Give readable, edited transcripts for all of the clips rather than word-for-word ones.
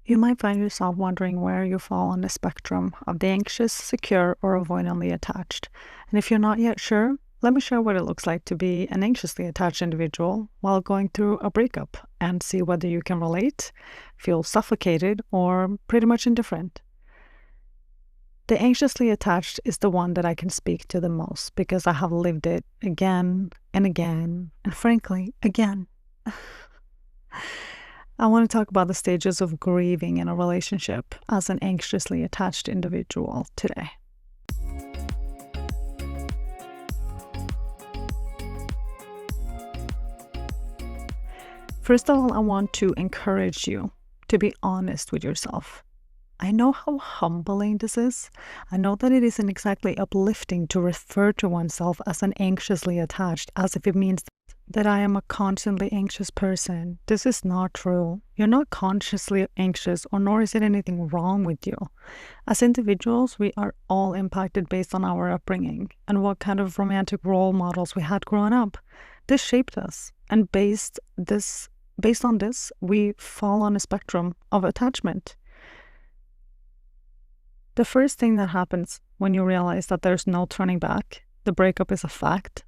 You might find yourself wondering where you fall on the spectrum of the anxious, secure, or avoidantly attached. And if you're not yet sure, let me share what it looks like to be an anxiously attached individual while going through a breakup and see whether you can relate, feel suffocated, or pretty much indifferent. The anxiously attached is the one that I can speak to the most because I have lived it again and again, and frankly, again. I want to talk about the stages of grieving in a relationship as an anxiously attached individual today. First of all, I want to encourage you to be honest with yourself. I know how humbling this is. I know that it isn't exactly uplifting to refer to oneself as an anxiously attached, as if it means that I am a constantly anxious person. This is not true. You're not consciously anxious, or nor is it anything wrong with you. As individuals, we are all impacted based on our upbringing and what kind of romantic role models we had growing up. This shaped us, and based on this, we fall on a spectrum of attachment. The first thing that happens when you realize that there's no turning back, the breakup is a fact,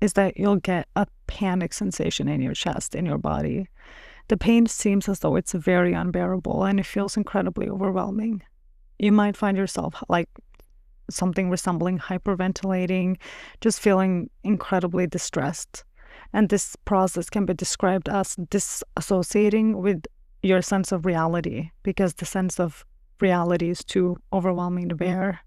is that you'll get a panic sensation in your chest, in your body. The pain seems as though it's very unbearable and it feels incredibly overwhelming. You might find yourself like something resembling hyperventilating, just feeling incredibly distressed. And this process can be described as disassociating with your sense of reality, because the sense of reality is too overwhelming to bear.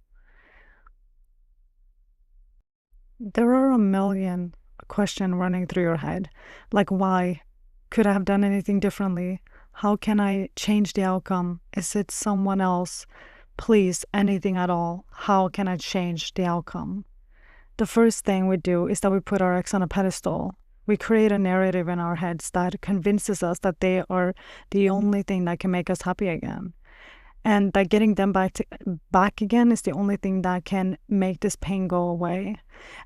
There are a million questions running through your head, like why? Could I have done anything differently? How can I change the outcome? Is it someone else? Please, anything at all. How can I change the outcome? The first thing we do is that we put our ex on a pedestal. We create a narrative in our heads that convinces us that they are the only thing that can make us happy again. And that getting them back again is the only thing that can make this pain go away.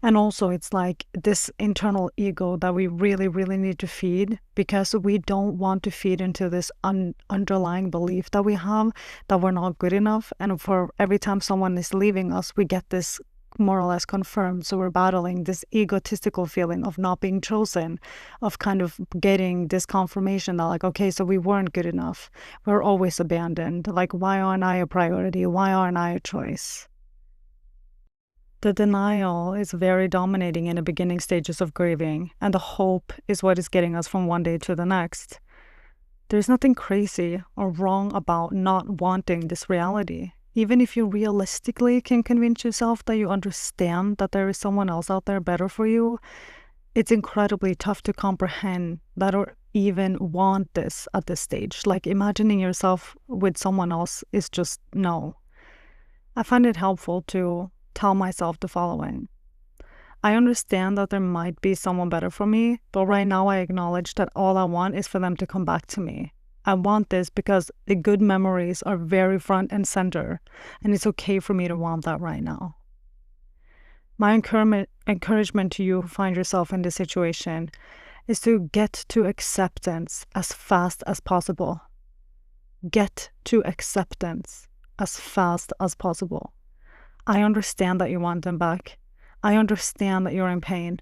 And also it's like this internal ego that we really, really need to feed, because we don't want to feed into this underlying belief that we have that we're not good enough. And for every time someone is leaving us, we get this more or less confirmed. So we're battling this egotistical feeling of not being chosen, of kind of getting this confirmation that like, okay, so we weren't good enough. We're always abandoned. Like, why aren't I a priority? Why aren't I a choice? The denial is very dominating in the beginning stages of grieving, and the hope is what is getting us from one day to the next. There's nothing crazy or wrong about not wanting this reality. Even if you realistically can convince yourself that you understand that there is someone else out there better for you, it's incredibly tough to comprehend that or even want this at this stage. Like, imagining yourself with someone else is just no. I find it helpful to tell myself the following. I understand that there might be someone better for me, but right now I acknowledge that all I want is for them to come back to me. I want this because the good memories are very front and center, and it's okay for me to want that right now. My encouragement to you who find yourself in this situation is to get to acceptance as fast as possible. Get to acceptance as fast as possible. I understand that you want them back. I understand that you're in pain.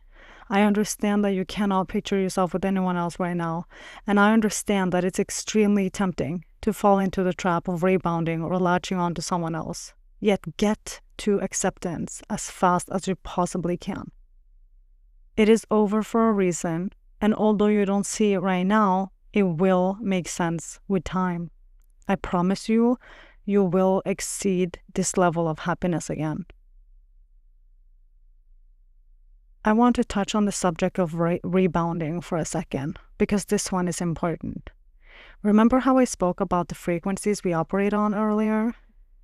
I understand that you cannot picture yourself with anyone else right now. And I understand that it's extremely tempting to fall into the trap of rebounding or latching on to someone else. Yet get to acceptance as fast as you possibly can. It is over for a reason, and although you don't see it right now, it will make sense with time. I promise you, you will exceed this level of happiness again. I want to touch on the subject of rebounding for a second, because this one is important. Remember how I spoke about the frequencies we operate on earlier?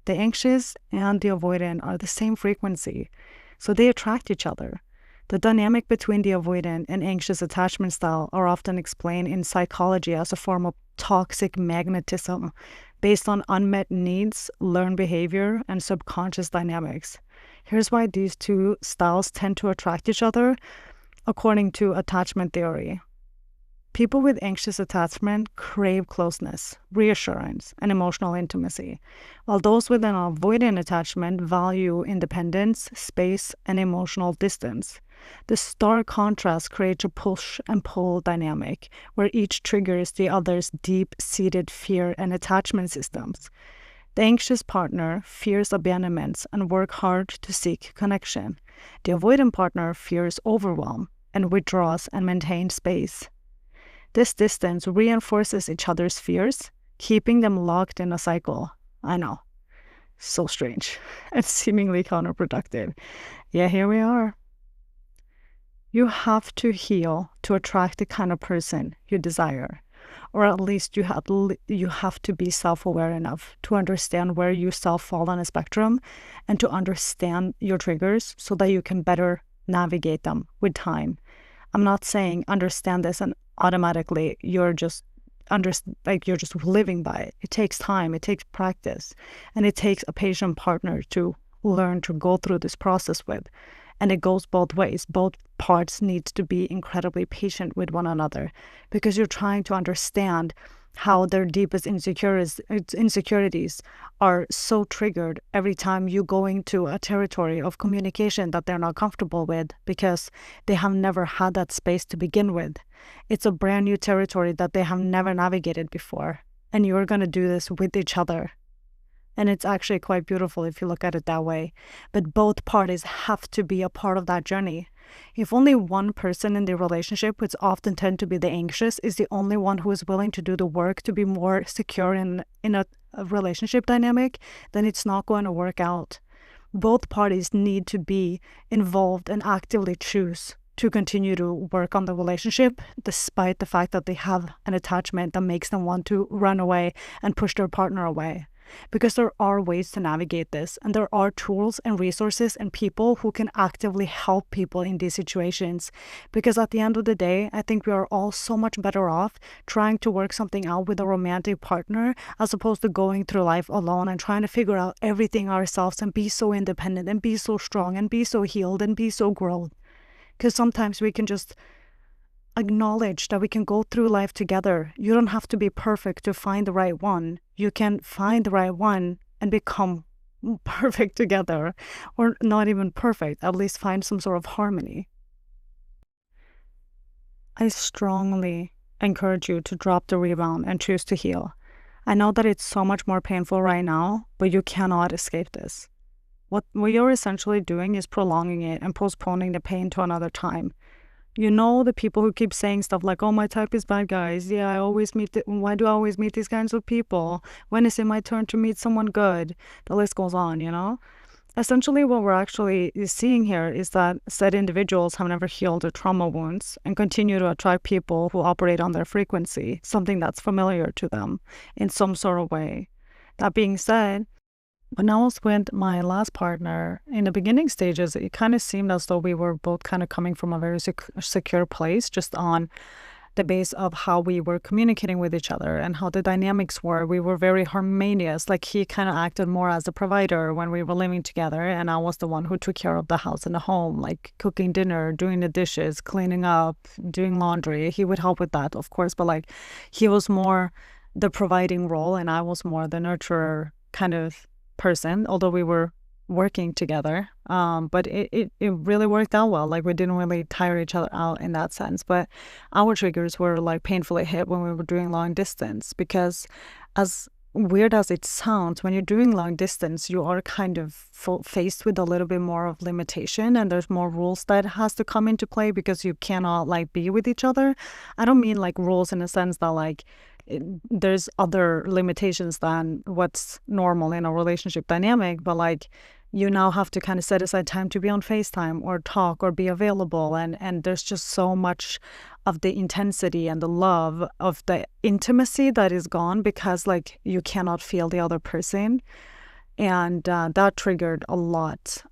The anxious and the avoidant are the same frequency, so they attract each other. The dynamic between the avoidant and anxious attachment style are often explained in psychology as a form of toxic magnetism based on unmet needs, learned behavior, and subconscious dynamics. Here's why these two styles tend to attract each other according to attachment theory. People with anxious attachment crave closeness, reassurance, and emotional intimacy, while those with an avoidant attachment value independence, space, and emotional distance. The stark contrast creates a push and pull dynamic where each triggers the other's deep-seated fear and attachment systems. The anxious partner fears abandonment and works hard to seek connection. The avoidant partner fears overwhelm and withdraws and maintains space. This distance reinforces each other's fears, keeping them locked in a cycle. I know, so strange and seemingly counterproductive. Yeah, here we are. You have to heal to attract the kind of person you desire. Or at least you have to be self-aware enough to understand where you fall on a spectrum and to understand your triggers so that you can better navigate them with time. I'm not saying understand this and automatically you're just living by it. It takes time, it takes practice, and it takes a patient partner to learn to go through this process with. And it goes both ways. Both parts need to be incredibly patient with one another because you're trying to understand how their deepest insecurities are so triggered every time you go into a territory of communication that they're not comfortable with because they have never had that space to begin with. It's a brand new territory that they have never navigated before, and you're going to do this with each other. And it's actually quite beautiful if you look at it that way. But both parties have to be a part of that journey. If only one person in the relationship, which often tend to be the anxious, is the only one who is willing to do the work to be more secure in a relationship dynamic, then it's not going to work out. Both parties need to be involved and actively choose to continue to work on the relationship, despite the fact that they have an attachment that makes them want to run away and push their partner away. Because there are ways to navigate this, and there are tools and resources and people who can actively help people in these situations. Because at the end of the day, I think we are all so much better off trying to work something out with a romantic partner as opposed to going through life alone and trying to figure out everything ourselves and be so independent and be so strong and be so healed and be so grown. Because sometimes we can just acknowledge that we can go through life together. You don't have to be perfect to find the right one. You can find the right one and become perfect together, or not even perfect, at least find some sort of harmony. I strongly encourage you to drop the rebound and choose to heal. I know that it's so much more painful right now, but you cannot escape this. What you're essentially doing is prolonging it and postponing the pain to another time. You know, the people who keep saying stuff like, oh, my type is bad guys. Yeah, why do I always meet these kinds of people? When is it my turn to meet someone good? The list goes on, you know? Essentially, what we're actually seeing here is that said individuals have never healed their trauma wounds and continue to attract people who operate on their frequency, something that's familiar to them in some sort of way. That being said, when I was with my last partner, in the beginning stages, it kind of seemed as though we were both kind of coming from a very secure place, just on the base of how we were communicating with each other and how the dynamics were. We were very harmonious. Like, he kind of acted more as a provider when we were living together, and I was the one who took care of the house and the home, like cooking dinner, doing the dishes, cleaning up, doing laundry. He would help with that, of course, but like, he was more the providing role and I was more the nurturer kind of person, although we were working together. But it really worked out well. Like, we didn't really tire each other out in that sense. But our triggers were like painfully hit when we were doing long distance, because as weird as it sounds, when you're doing long distance, you are kind of faced with a little bit more of limitation, and there's more rules that has to come into play because you cannot like be with each other. I don't mean like rules in a sense that like there's other limitations than what's normal in a relationship dynamic, but like, you now have to kind of set aside time to be on FaceTime or talk or be available, and there's just so much of the intensity and the love of the intimacy that is gone because like you cannot feel the other person. And that triggered a lot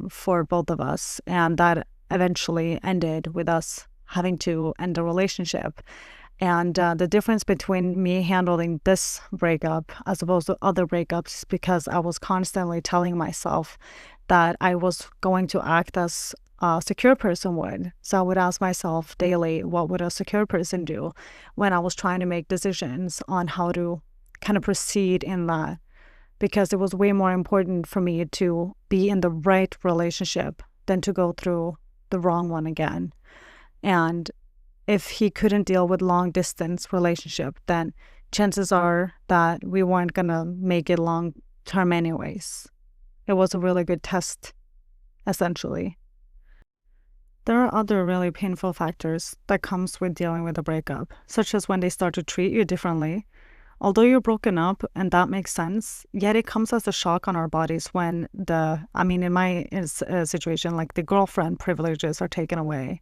for both of us, and that eventually ended with us having to end the relationship. And the difference between me handling this breakup as opposed to other breakups is because I was constantly telling myself that I was going to act as a secure person would. So I would ask myself daily, what would a secure person do when I was trying to make decisions on how to kind of proceed in that? Because it was way more important for me to be in the right relationship than to go through the wrong one again. And if he couldn't deal with long distance relationship, then chances are that we weren't going to make it long term anyways. It was a really good test, essentially. There are other really painful factors that comes with dealing with a breakup, such as when they start to treat you differently. Although you're broken up and that makes sense, yet it comes as a shock on our bodies when in my situation, like the girlfriend privileges are taken away.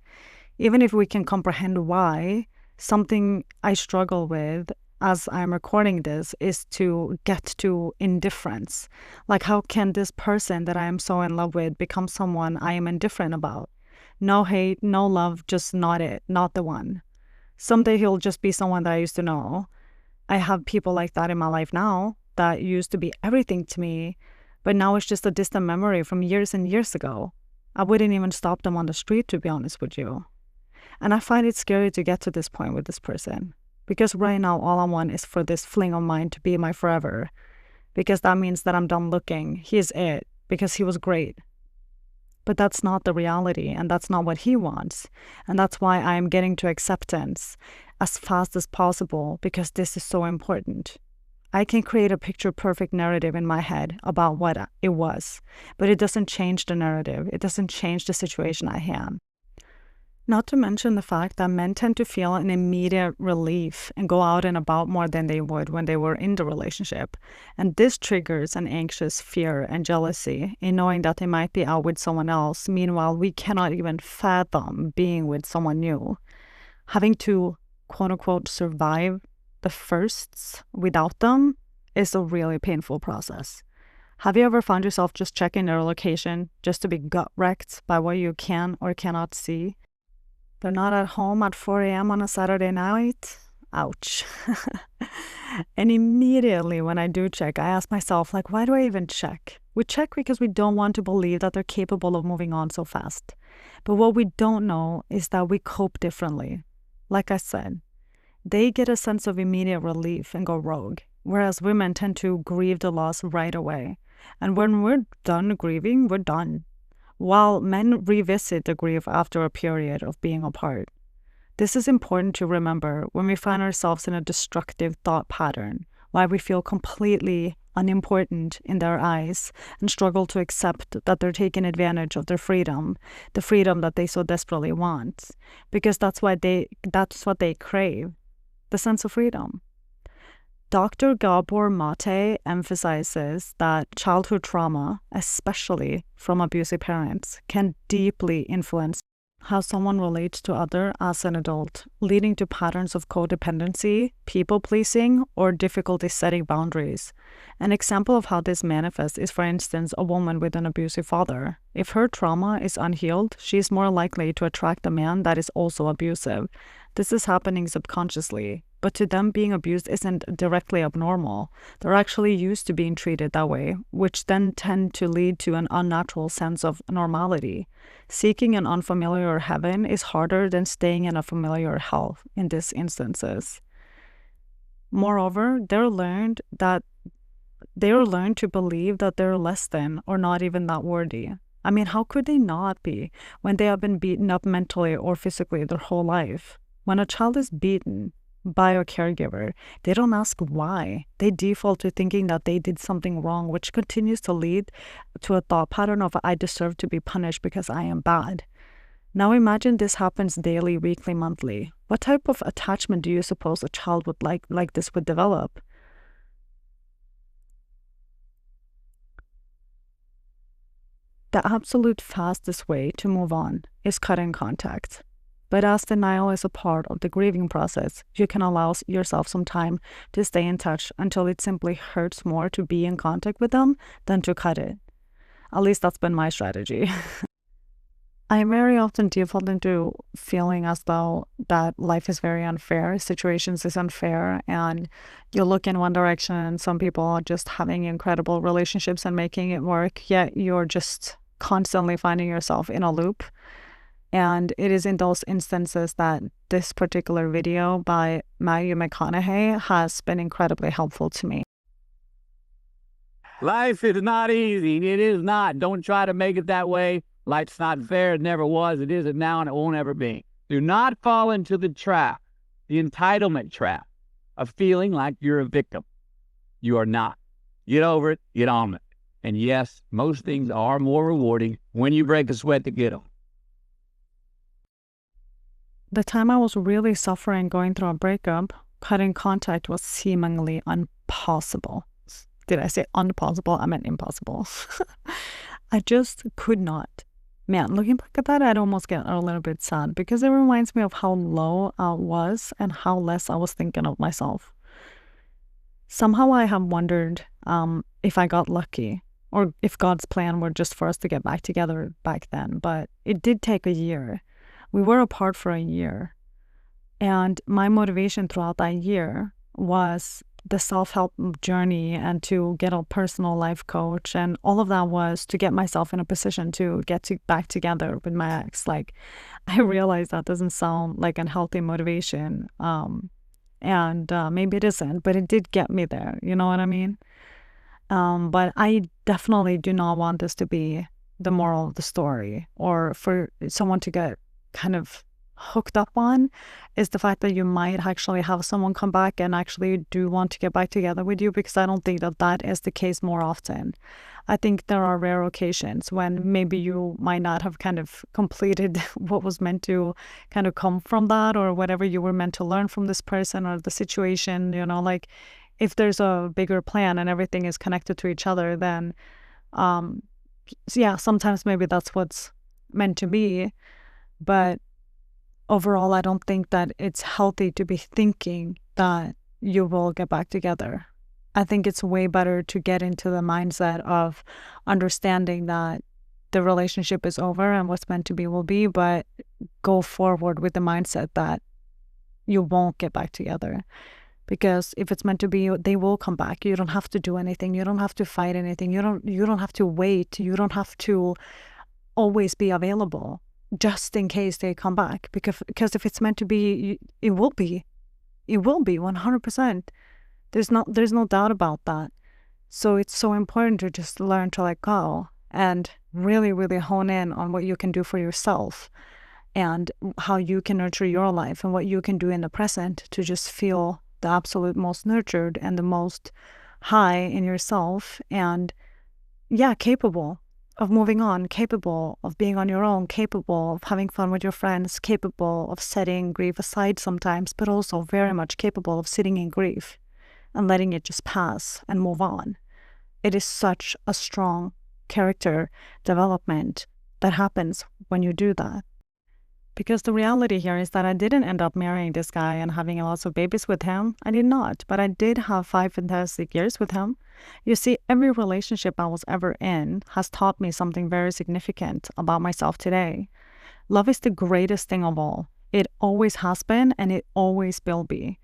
Even if we can comprehend why, something I struggle with as I'm recording this is to get to indifference. Like, how can this person that I am so in love with become someone I am indifferent about? No hate, no love, just not it, not the one. Someday he'll just be someone that I used to know. I have people like that in my life now that used to be everything to me, but now it's just a distant memory from years and years ago. I wouldn't even stop them on the street, to be honest with you. And I find it scary to get to this point with this person, because right now all I want is for this fling of mine to be my forever, because that means that I'm done looking. He is it, because he was great. But that's not the reality, and that's not what he wants. And that's why I am getting to acceptance as fast as possible, because this is so important. I can create a picture-perfect narrative in my head about what it was, but it doesn't change the narrative. It doesn't change the situation I am. Not to mention the fact that men tend to feel an immediate relief and go out and about more than they would when they were in the relationship. And this triggers an anxious fear and jealousy in knowing that they might be out with someone else. Meanwhile, we cannot even fathom being with someone new. Having to, quote unquote, survive the firsts without them is a really painful process. Have you ever found yourself just checking their location just to be gut-wrecked by what you can or cannot see? They're not at home at 4 a.m. on a Saturday night? Ouch. And immediately when I do check, I ask myself, like, why do I even check? We check because we don't want to believe that they're capable of moving on so fast. But what we don't know is that we cope differently. Like I said, they get a sense of immediate relief and go rogue, whereas women tend to grieve the loss right away. And when we're done grieving, we're done, while men revisit the grief after a period of being apart. This is important to remember when we find ourselves in a destructive thought pattern, why we feel completely unimportant in their eyes and struggle to accept that they're taking advantage of their freedom, the freedom that they so desperately want, because that's what they crave, the sense of freedom. Dr. Gabor Mate emphasizes that childhood trauma, especially from abusive parents, can deeply influence how someone relates to others as an adult, leading to patterns of codependency, people-pleasing, or difficulty setting boundaries. An example of how this manifests is, for instance, a woman with an abusive father. If her trauma is unhealed, she is more likely to attract a man that is also abusive. This is happening subconsciously, but to them being abused isn't directly abnormal. They're actually used to being treated that way, which then tend to lead to an unnatural sense of normality. Seeking an unfamiliar heaven is harder than staying in a familiar hell in these instances. Moreover, they're learned to believe that they're less than or not even that worthy. I mean, how could they not be when they have been beaten up mentally or physically their whole life? When a child is beaten by a caregiver, they don't ask why. They default to thinking that they did something wrong, which continues to lead to a thought pattern of I deserve to be punished because I am bad. Now imagine this happens daily, weekly, monthly. What type of attachment do you suppose a child would like this would develop? The absolute fastest way to move on is cutting contact. But as denial is a part of the grieving process, you can allow yourself some time to stay in touch until it simply hurts more to be in contact with them than to cut it. At least that's been my strategy. I very often default into feeling as though that life is very unfair, situations is unfair, and you look in one direction and some people are just having incredible relationships and making it work, yet you're just constantly finding yourself in a loop. And it is in those instances that this particular video by Matthew McConaughey has been incredibly helpful to me. Life is not easy. It is not. Don't try to make it that way. Life's not fair. It never was. It isn't now, and it won't ever be. Do not fall into the trap, the entitlement trap, of feeling like you're a victim. You are not. Get over it. Get on it. And yes, most things are more rewarding when you break a sweat to get them. The time I was really suffering going through a breakup, cutting contact was seemingly impossible. Did I say impossible? I meant impossible. I just could not. Man, looking back at that, I'd almost get a little bit sad because it reminds me of how low I was and how less I was thinking of myself. Somehow I have wondered if I got lucky or if God's plan were just for us to get back together back then. But it did take a year. We were apart for a year. And my motivation throughout that year was the self-help journey and to get a personal life coach. And all of that was to get myself in a position to get back together with my ex. Like, I realized that doesn't sound like a healthy motivation. And maybe it isn't, but it did get me there. You know what I mean? But I definitely do not want this to be the moral of the story, or for someone to get kind of hooked up on is the fact that you might actually have someone come back and actually do want to get back together with you, because I don't think that that is the case more often. I think there are rare occasions when maybe you might not have kind of completed what was meant to kind of come from that, or whatever you were meant to learn from this person or the situation, you know, like if there's a bigger plan and everything is connected to each other, then yeah, sometimes maybe that's what's meant to be. But overall, I don't think that it's healthy to be thinking that you will get back together. I think it's way better to get into the mindset of understanding that the relationship is over and what's meant to be will be, but go forward with the mindset that you won't get back together. Because if it's meant to be, they will come back. You don't have to do anything. You don't have to fight anything. You don't have to wait. You don't have to always be available just in case they come back. Because if it's meant to be, it will be. It will be 100%. There's no doubt about that. So it's so important to just learn to let go and really, really hone in on what you can do for yourself and how you can nurture your life and what you can do in the present to just feel the absolute most nurtured and the most high in yourself, and capable of moving on, capable of being on your own, capable of having fun with your friends, capable of setting grief aside sometimes, but also very much capable of sitting in grief and letting it just pass and move on. It is such a strong character development that happens when you do that. Because the reality here is that I didn't end up marrying this guy and having lots of babies with him. I did not, but I did have 5 fantastic years with him. You see, every relationship I was ever in has taught me something very significant about myself today. Love is the greatest thing of all. It always has been, and it always will be.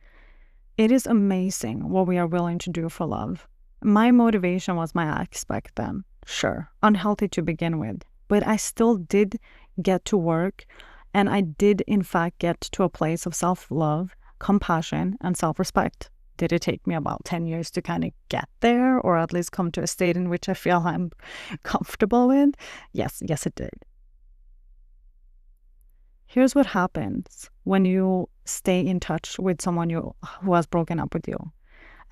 It is amazing what we are willing to do for love. My motivation was my ex back then. Sure, unhealthy to begin with, but I still did get to work. And I did, in fact, get to a place of self-love, compassion, and self-respect. Did it take me about 10 years to kind of get there, or at least come to a state in which I feel I'm comfortable with? Yes, it did. Here's what happens when you stay in touch with someone who has broken up with you.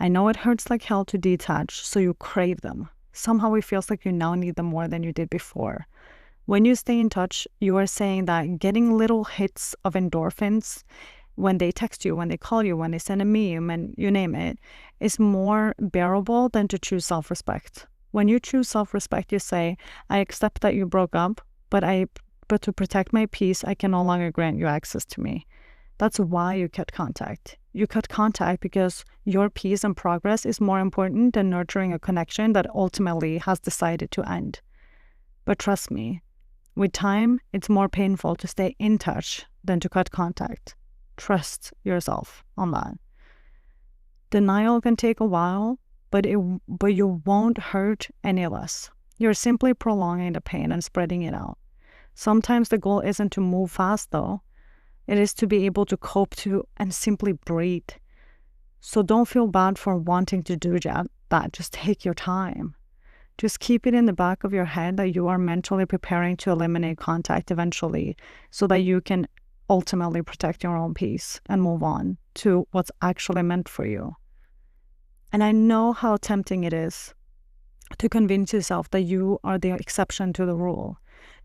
I know it hurts like hell to detach, so you crave them. Somehow it feels like you now need them more than you did before. When you stay in touch, you are saying that getting little hits of endorphins when they text you, when they call you, when they send a meme, and you name it, is more bearable than to choose self-respect. When you choose self-respect, you say, I accept that you broke up, but to protect my peace, I can no longer grant you access to me. That's why you cut contact. You cut contact because your peace and progress is more important than nurturing a connection that ultimately has decided to end. But trust me, with time, it's more painful to stay in touch than to cut contact. Trust yourself on that. Denial can take a while, but you won't hurt any less. You're simply prolonging the pain and spreading it out. Sometimes the goal isn't to move fast, though. It is to be able to cope to and simply breathe. So don't feel bad for wanting to do that. Just take your time. Just keep it in the back of your head that you are mentally preparing to eliminate contact eventually so that you can ultimately protect your own peace and move on to what's actually meant for you. And I know how tempting it is to convince yourself that you are the exception to the rule.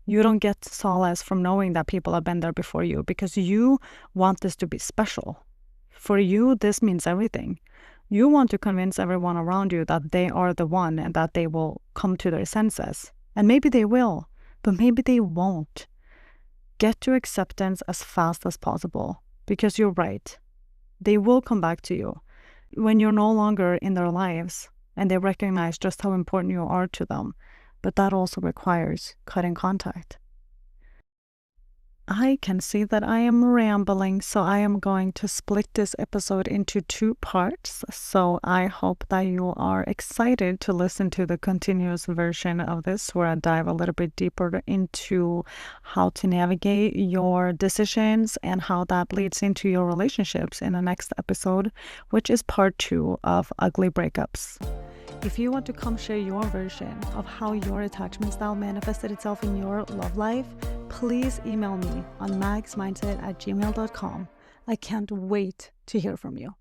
You don't get solace from knowing that people have been there before you because you want this to be special. For you, this means everything. You want to convince everyone around you that they are the one and that they will come to their senses. And maybe they will, but maybe they won't. Get to acceptance as fast as possible because you're right. They will come back to you when you're no longer in their lives and they recognize just how important you are to them. But that also requires cutting contact. I can see that I am rambling, so I am going to split this episode into 2 parts. So I hope that you are excited to listen to the continuous version of this, where I dive a little bit deeper into how to navigate your decisions and how that bleeds into your relationships in the next episode, which is part 2 of Ugly Breakups. If you want to come share your version of how your attachment style manifested itself in your love life, please email me on magsmindset@gmail.com. I can't wait to hear from you.